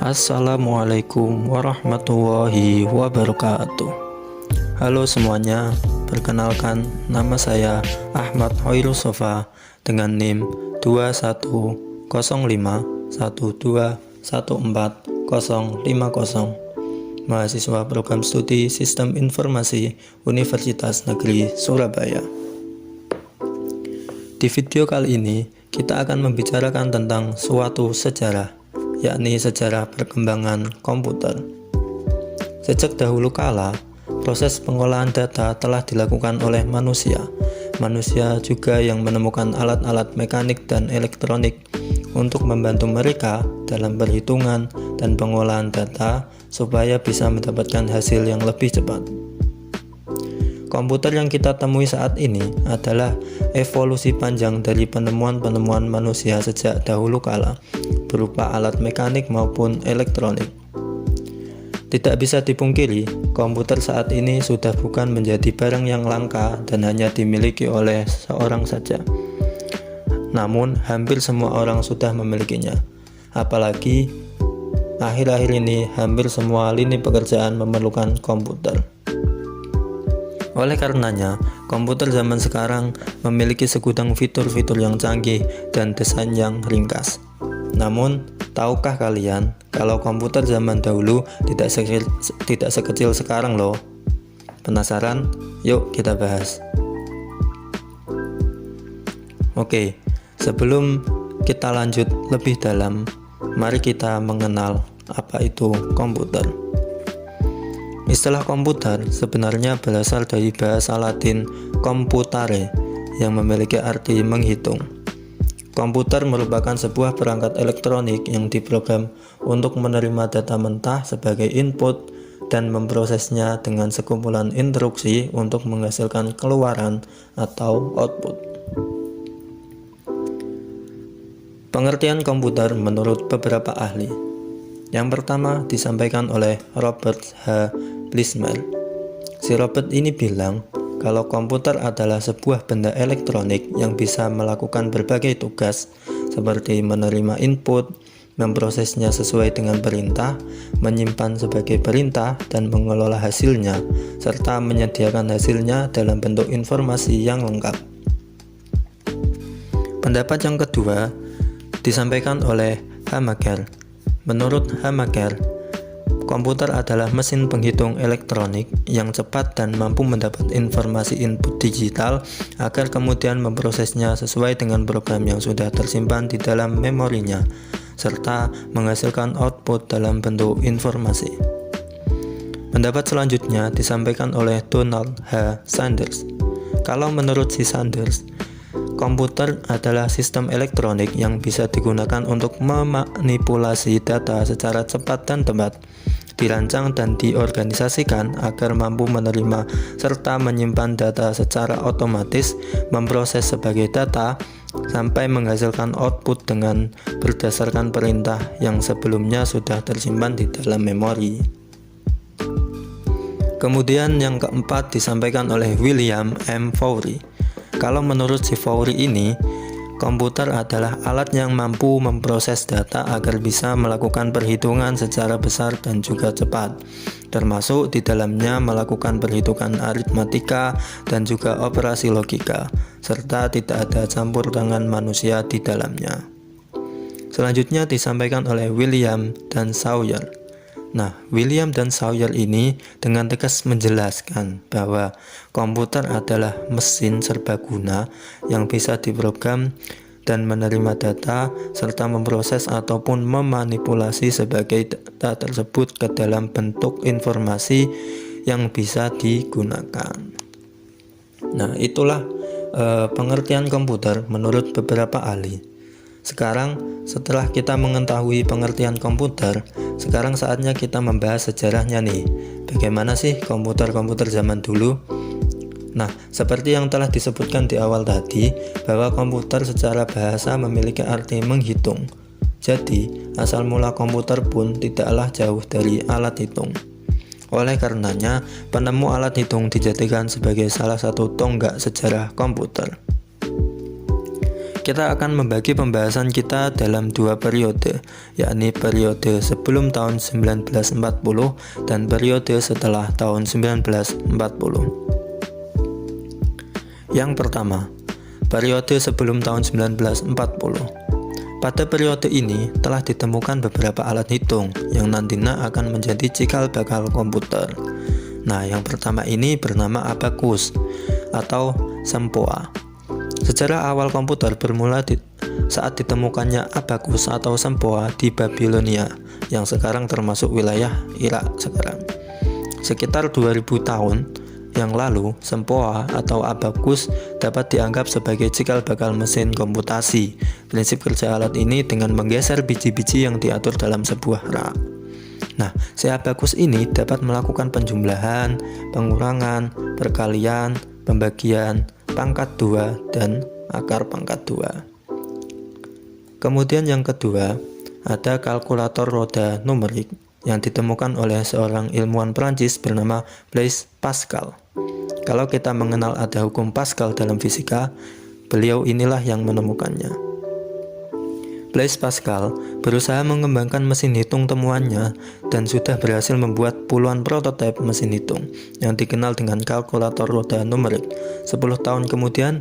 Assalamualaikum warahmatullahi wabarakatuh. Halo semuanya, perkenalkan nama saya Ahmad Hoirul Sofa dengan NIM 2105121450, mahasiswa program studi Sistem Informasi Universitas Negeri Surabaya. Di video kali ini kita akan membicarakan tentang suatu sejarah, yakni sejarah perkembangan komputer. Sejak dahulu kala, proses pengolahan data telah dilakukan oleh manusia. Manusia juga yang menemukan alat-alat mekanik dan elektronik untuk membantu mereka dalam perhitungan dan pengolahan data supaya bisa mendapatkan hasil yang lebih cepat. Komputer yang kita temui saat ini adalah evolusi panjang dari penemuan-penemuan manusia sejak dahulu kala, berupa alat mekanik maupun elektronik. Tidak bisa dipungkiri, komputer saat ini sudah bukan menjadi barang yang langka dan hanya dimiliki oleh seorang saja. Namun, hampir semua orang sudah memilikinya. Apalagi, akhir-akhir ini hampir semua lini pekerjaan memerlukan komputer. Oleh karenanya, komputer zaman sekarang memiliki segudang fitur-fitur yang canggih dan desain yang ringkas. Namun, tahukah kalian kalau komputer zaman dahulu tidak sekecil sekarang loh? Penasaran? Yuk kita bahas. Oke, sebelum kita lanjut lebih dalam, mari kita mengenal apa itu komputer. Istilah komputer sebenarnya berasal dari bahasa Latin computare yang memiliki arti menghitung. Komputer merupakan sebuah perangkat elektronik yang diprogram untuk menerima data mentah sebagai input dan memprosesnya dengan sekumpulan instruksi untuk menghasilkan keluaran atau output. Pengertian komputer menurut beberapa ahli. Yang pertama disampaikan oleh Robert H. Lismer. Si Robert ini bilang kalau komputer adalah sebuah benda elektronik yang bisa melakukan berbagai tugas seperti menerima input, memprosesnya sesuai dengan perintah, menyimpan sebagai perintah dan mengelola hasilnya, serta menyediakan hasilnya dalam bentuk informasi yang lengkap. Pendapat yang kedua disampaikan oleh Hamaker. Menurut Hamaker, komputer adalah mesin penghitung elektronik yang cepat dan mampu mendapat informasi input digital agar kemudian memprosesnya sesuai dengan program yang sudah tersimpan di dalam memorinya, serta menghasilkan output dalam bentuk informasi. Pendapat selanjutnya disampaikan oleh Donald H. Sanders. Kalau menurut si Sanders, komputer adalah sistem elektronik yang bisa digunakan untuk memanipulasi data secara cepat dan tepat, dirancang dan diorganisasikan agar mampu menerima serta menyimpan data secara otomatis, memproses sebagai data, sampai menghasilkan output dengan berdasarkan perintah yang sebelumnya sudah tersimpan di dalam memori. Kemudian yang keempat disampaikan oleh William M. Fowry. Kalau menurut si Fowry ini, komputer adalah alat yang mampu memproses data agar bisa melakukan perhitungan secara besar dan juga cepat, termasuk di dalamnya melakukan perhitungan aritmatika dan juga operasi logika, serta tidak ada campur tangan manusia di dalamnya. Selanjutnya disampaikan oleh William dan Sawyer. Nah, William dan Sawyer ini dengan tegas menjelaskan bahwa komputer adalah mesin serbaguna yang bisa diprogram dan menerima data serta memproses ataupun memanipulasi sebagai data tersebut ke dalam bentuk informasi yang bisa digunakan. Nah, itulah pengertian komputer menurut beberapa ahli. Sekarang, setelah kita mengetahui pengertian komputer, sekarang saatnya kita membahas sejarahnya nih. Bagaimana sih komputer-komputer zaman dulu? Nah, seperti yang telah disebutkan di awal tadi, bahwa komputer secara bahasa memiliki arti menghitung. Jadi, asal mula komputer pun tidaklah jauh dari alat hitung. Oleh karenanya, penemu alat hitung dijadikan sebagai salah satu tonggak sejarah komputer. Kita akan membagi pembahasan kita dalam dua periode, yakni periode sebelum tahun 1940 dan periode setelah tahun 1940. Yang pertama, periode sebelum tahun 1940. Pada periode ini telah ditemukan beberapa alat hitung yang nantinya akan menjadi cikal bakal komputer. Nah, yang pertama ini bernama abakus atau sempoa. Sejarah awal komputer bermula saat ditemukannya abakus atau sempoa di Babilonia, yang sekarang termasuk wilayah Irak sekarang. Sekitar 2000 tahun yang lalu, sempoa atau abakus dapat dianggap sebagai cikal bakal mesin komputasi. Prinsip kerja alat ini dengan menggeser biji-biji yang diatur dalam sebuah rak. Nah, si abakus ini dapat melakukan penjumlahan, pengurangan, perkalian, pembagian, pangkat 2, dan akar pangkat 2. Kemudian yang kedua, ada kalkulator roda numerik yang ditemukan oleh seorang ilmuwan Prancis bernama Blaise Pascal. Kalau kita mengenal ada hukum Pascal dalam fisika, beliau inilah yang menemukannya. Blaise Pascal berusaha mengembangkan mesin hitung temuannya dan sudah berhasil membuat puluhan prototipe mesin hitung yang dikenal dengan kalkulator roda numerik. 10 tahun kemudian,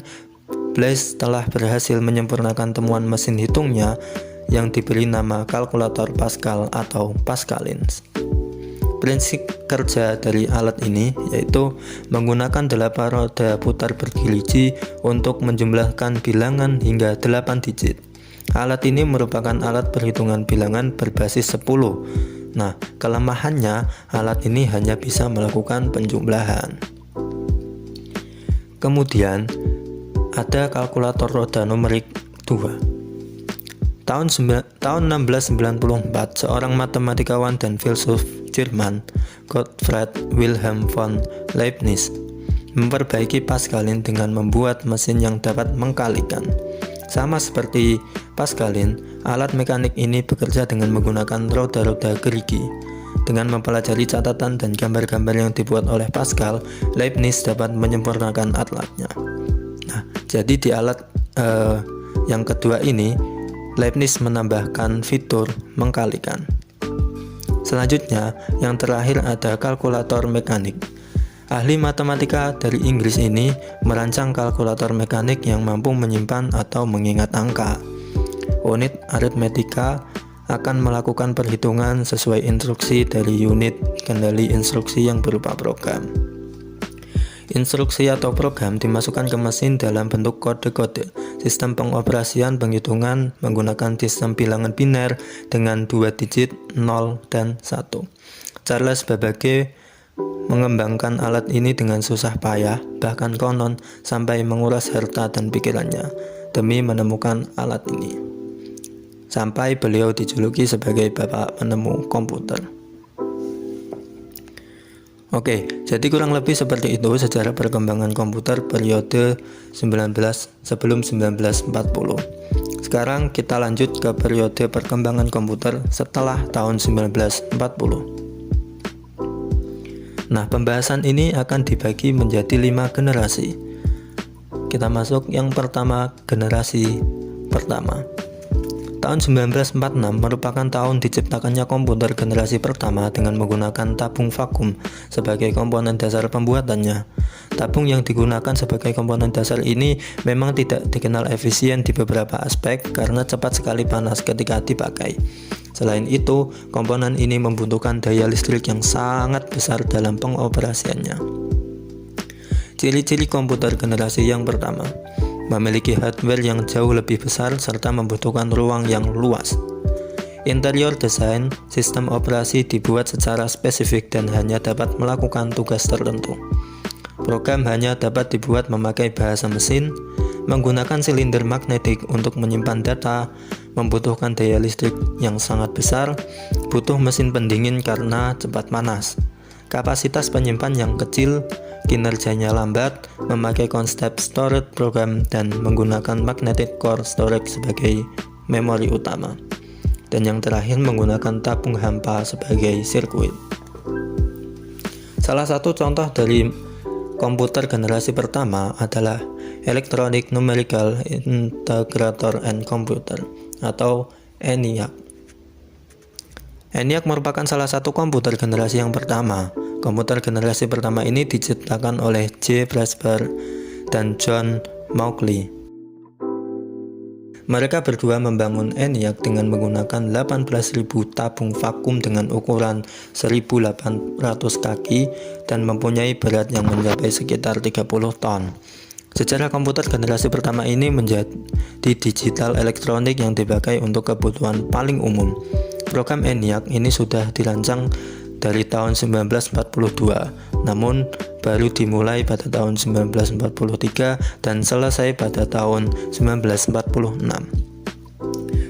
Blaise telah berhasil menyempurnakan temuan mesin hitungnya yang diberi nama kalkulator Pascal atau Pascalins. Prinsip kerja dari alat ini yaitu menggunakan 8 roda putar bergiliji untuk menjumlahkan bilangan hingga 8 digit. Alat ini merupakan alat perhitungan bilangan berbasis 10. Nah, kelemahannya alat ini hanya bisa melakukan penjumlahan. Kemudian ada kalkulator roda numerik 2. Tahun 1694, seorang matematikawan dan filsuf Jerman, Gottfried Wilhelm von Leibniz, memperbaiki Pascalin dengan membuat mesin yang dapat mengkalikan. Sama seperti Pascalin, alat mekanik ini bekerja dengan menggunakan roda-roda gerigi. Dengan mempelajari catatan dan gambar-gambar yang dibuat oleh Pascal, Leibniz dapat menyempurnakan alatnya. Nah, jadi di alat yang kedua ini, Leibniz menambahkan fitur mengkalikan. Selanjutnya, yang terakhir ada kalkulator mekanik. Ahli matematika dari Inggris ini merancang kalkulator mekanik yang mampu menyimpan atau mengingat angka. Unit aritmetika akan melakukan perhitungan sesuai instruksi dari unit kendali instruksi yang berupa program. Instruksi atau program dimasukkan ke mesin dalam bentuk kode-kode. Sistem pengoperasian penghitungan menggunakan sistem bilangan biner dengan 2 digit 0 dan 1. Charles Babbage mengembangkan alat ini dengan susah payah, bahkan konon sampai menguras harta dan pikirannya demi menemukan alat ini. Sampai beliau dijuluki sebagai bapak penemu komputer. Oke, jadi kurang lebih seperti itu sejarah perkembangan komputer periode sebelum 1940. Sekarang kita lanjut ke periode perkembangan komputer setelah tahun 1940. Nah, pembahasan ini akan dibagi menjadi 5 generasi. Kita masuk yang pertama, generasi pertama. Tahun 1946 merupakan tahun diciptakannya komputer generasi pertama dengan menggunakan tabung vakum sebagai komponen dasar pembuatannya. Tabung yang digunakan sebagai komponen dasar ini memang tidak dikenal efisien di beberapa aspek karena cepat sekali panas ketika dipakai. Selain itu, komponen ini membutuhkan daya listrik yang sangat besar dalam pengoperasiannya. Ciri-ciri komputer generasi yang pertama: memiliki hardware yang jauh lebih besar serta membutuhkan ruang yang luas. Interior desain, sistem operasi dibuat secara spesifik dan hanya dapat melakukan tugas tertentu. Program hanya dapat dibuat memakai bahasa mesin, menggunakan silinder magnetik untuk menyimpan data, membutuhkan daya listrik yang sangat besar, butuh mesin pendingin karena cepat panas, kapasitas penyimpan yang kecil, kinerjanya lambat, memakai konsep storage program dan menggunakan magnetic core storage sebagai memori utama, dan yang terakhir menggunakan tabung hampa sebagai sirkuit. Salah satu contoh dari komputer generasi pertama adalah Electronic Numerical Integrator and Computer atau ENIAC. ENIAC merupakan salah satu komputer generasi yang pertama. Komputer generasi pertama ini diciptakan oleh J. Presper dan John Mauchly. Mereka berdua membangun ENIAC dengan menggunakan 18.000 tabung vakum dengan ukuran 1.800 kaki dan mempunyai berat yang mencapai sekitar 30 ton. Sejarah komputer generasi pertama ini menjadi digital elektronik yang dipakai untuk kebutuhan paling umum. Program ENIAC ini sudah dirancang dari tahun 1942, namun baru dimulai pada tahun 1943 dan selesai pada tahun 1946.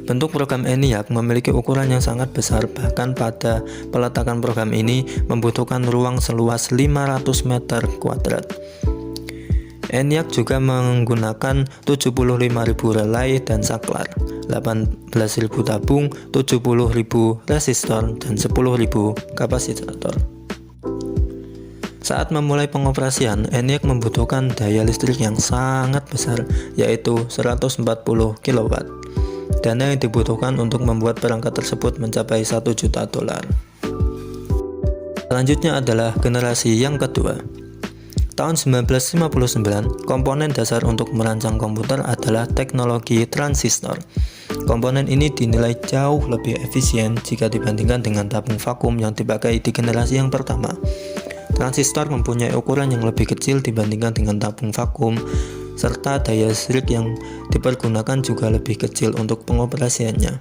Bentuk program ENIAC memiliki ukuran yang sangat besar, bahkan pada peletakan program ini membutuhkan ruang seluas 500 meter kuadrat. ENIAC juga menggunakan 75.000 relay dan saklar, 18.000 tabung, 70.000 resistor, dan 10.000 kapasitor. Saat memulai pengoperasian, ENIAC membutuhkan daya listrik yang sangat besar, yaitu 140 kW. Dana yang dibutuhkan untuk membuat perangkat tersebut mencapai $1 juta. Selanjutnya adalah generasi yang kedua. Tahun 1959, komponen dasar untuk merancang komputer adalah teknologi transistor. Komponen ini dinilai jauh lebih efisien jika dibandingkan dengan tabung vakum yang dipakai di generasi yang pertama. Transistor mempunyai ukuran yang lebih kecil dibandingkan dengan tabung vakum, serta daya listrik yang dipergunakan juga lebih kecil untuk pengoperasiannya.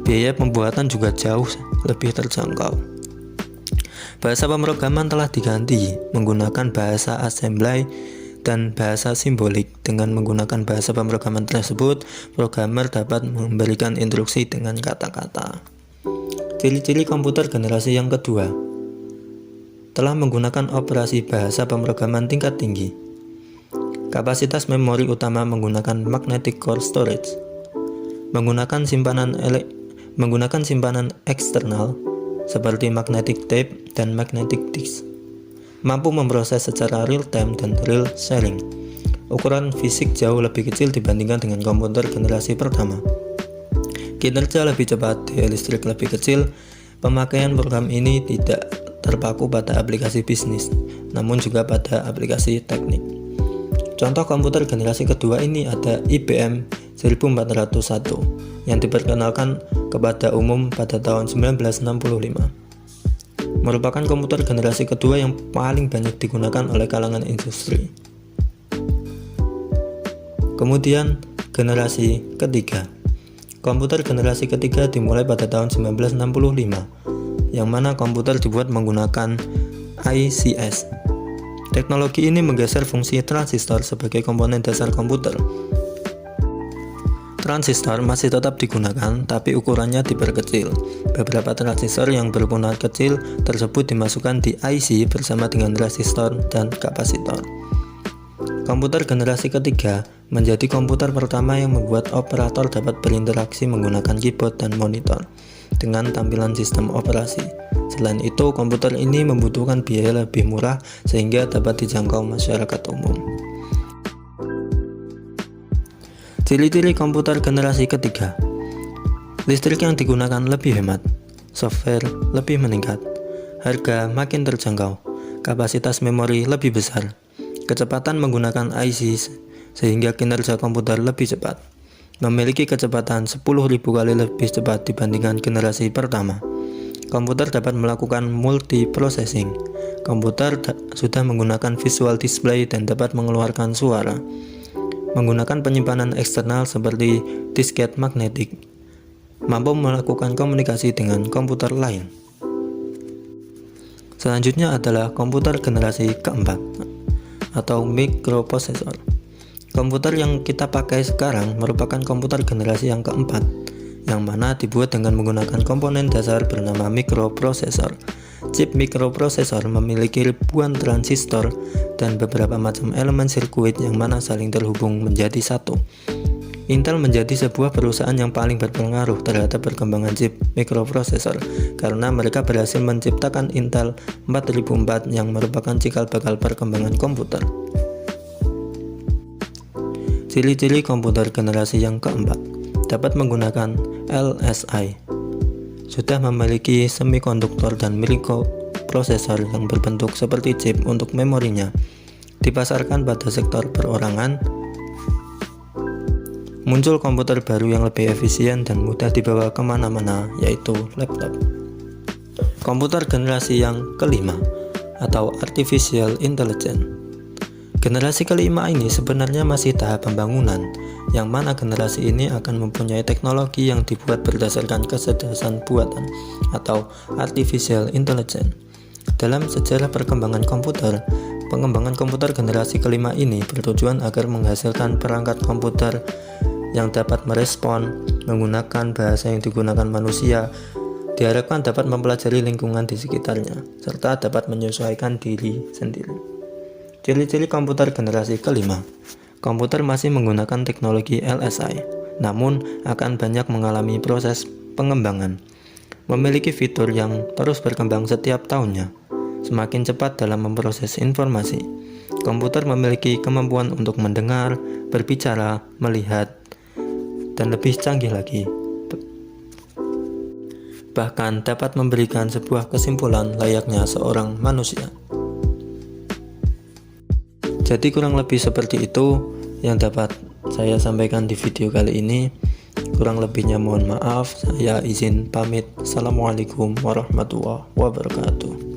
Biaya pembuatan juga jauh lebih terjangkau. Bahasa pemrograman telah diganti menggunakan bahasa assembly dan bahasa simbolik. Dengan menggunakan bahasa pemrograman tersebut, programmer dapat memberikan instruksi dengan kata-kata. Ciri-ciri komputer generasi yang kedua telah menggunakan operasi bahasa pemrograman tingkat tinggi. Kapasitas memori utama menggunakan magnetic core storage, menggunakan simpanan eksternal seperti magnetic tape dan magnetic disk, mampu memproses secara real time dan real sharing. Ukuran fisik jauh lebih kecil dibandingkan dengan komputer generasi pertama. Kinerja lebih cepat, daya listrik lebih kecil. Pemakaian program ini tidak terpaku pada aplikasi bisnis, namun juga pada aplikasi teknik. Contoh komputer generasi kedua ini ada IBM 1401 yang diperkenalkan kepada umum pada tahun 1965. Merupakan komputer generasi kedua yang paling banyak digunakan oleh kalangan industri. Kemudian generasi ketiga. Komputer generasi ketiga dimulai pada tahun 1965, yang mana komputer dibuat menggunakan ICS. Teknologi ini menggeser fungsi transistor sebagai komponen dasar komputer. Transistor masih tetap digunakan, tapi ukurannya diperkecil. Beberapa transistor yang berukuran kecil tersebut dimasukkan di IC bersama dengan resistor dan kapasitor. Komputer generasi ketiga menjadi komputer pertama yang membuat operator dapat berinteraksi menggunakan keyboard dan monitor dengan tampilan sistem operasi. Selain itu, komputer ini membutuhkan biaya lebih murah sehingga dapat dijangkau masyarakat umum. Ciri-ciri komputer generasi ketiga. Listrik yang digunakan lebih hemat, software lebih meningkat, harga makin terjangkau, kapasitas memori lebih besar, kecepatan menggunakan IC sehingga kinerja komputer lebih cepat, memiliki kecepatan 10.000 kali lebih cepat dibandingkan generasi pertama. Komputer dapat melakukan multiprocessing. Komputer sudah menggunakan visual display dan dapat mengeluarkan suara. Menggunakan penyimpanan eksternal seperti disket magnetik, mampu melakukan komunikasi dengan komputer lain. Selanjutnya adalah komputer generasi keempat atau microprocessor. Komputer yang kita pakai sekarang merupakan komputer generasi yang keempat, yang mana dibuat dengan menggunakan komponen dasar bernama microprocessor. Chip microprocessor memiliki ribuan transistor dan beberapa macam elemen sirkuit yang mana saling terhubung menjadi satu. Intel menjadi sebuah perusahaan yang paling berpengaruh terhadap perkembangan chip mikroprosesor karena mereka berhasil menciptakan Intel 4004 yang merupakan cikal bakal perkembangan komputer. Ciri-ciri komputer generasi yang keempat dapat menggunakan LSI, sudah memiliki semikonduktor dan mikroprosesor yang berbentuk seperti chip untuk memorinya, dipasarkan pada sektor perorangan. Muncul komputer baru yang lebih efisien dan mudah dibawa kemana-mana, yaitu laptop. Komputer generasi yang kelima atau Artificial Intelligence. Generasi kelima ini sebenarnya masih tahap pembangunan, yang mana generasi ini akan mempunyai teknologi yang dibuat berdasarkan kecerdasan buatan atau Artificial Intelligence. Dalam sejarah perkembangan komputer, pengembangan komputer generasi kelima ini bertujuan agar menghasilkan perangkat komputer yang dapat merespon menggunakan bahasa yang digunakan manusia, diharapkan dapat mempelajari lingkungan di sekitarnya, serta dapat menyesuaikan diri sendiri. Ciri-ciri komputer generasi kelima. Komputer masih menggunakan teknologi LSI, namun akan banyak mengalami proses pengembangan. Memiliki fitur yang terus berkembang setiap tahunnya, semakin cepat dalam memproses informasi. Komputer memiliki kemampuan untuk mendengar, berbicara, melihat, dan lebih canggih lagi. Bahkan dapat memberikan sebuah kesimpulan layaknya seorang manusia. Jadi kurang lebih seperti itu yang dapat saya sampaikan di video kali ini. Kurang lebihnya mohon maaf, saya izin pamit. Assalamualaikum warahmatullahi wabarakatuh.